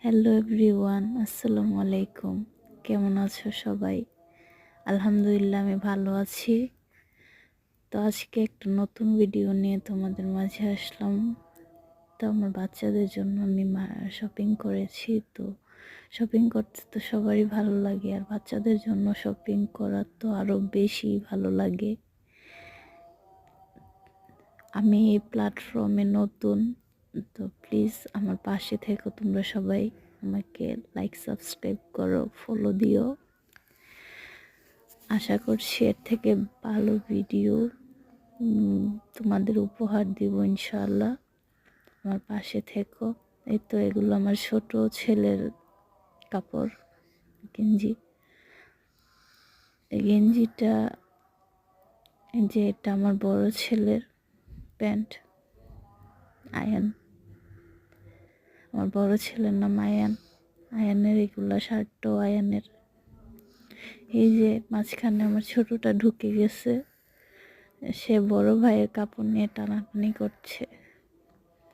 Hello everyone, আসসালামু আলাইকুম। কেমন আছো সবাই? আলহামদুলিল্লাহ আমি ভালো আছি। তো আজকে একটা নতুন ভিডিও নিয়ে তোমাদের মাঝে আসলাম। তো আমার বাচ্চাদের জন্য আমি শপিং করেছি। তো শপিং করতে তো সবারই ভালো লাগে, আর বাচ্চাদের জন্য শপিং করা তো আরও বেশি ভালো লাগে। আমি এই প্ল্যাটফর্মে নতুন, তো প্লিজ আমার পাশে থেকো তোমরা সবাই। আমাকে লাইক, সাবস্ক্রাইব করো, ফলো দিও। আশা করছি এর থেকে ভালো ভিডিও তোমাদের উপহার দিব ইনশাআল্লাহ। আমার পাশে থেকো। এই তো এগুলো আমার ছোট ছেলের কাপড়, গেঞ্জি। এই গেঞ্জিটা, যে এটা আমার বড় ছেলের প্যান্ট, আয়ান। আমার বড় ছেলের নাম আয়ান। আয়ানের এগুলো শার্টটাও আয়ানের। এই যে মাঝখানে আমার ছোটটা ঢুকে গেছে, সে বড় ভাইয়ের কাপড় নিয়ে টানাটানি করছে।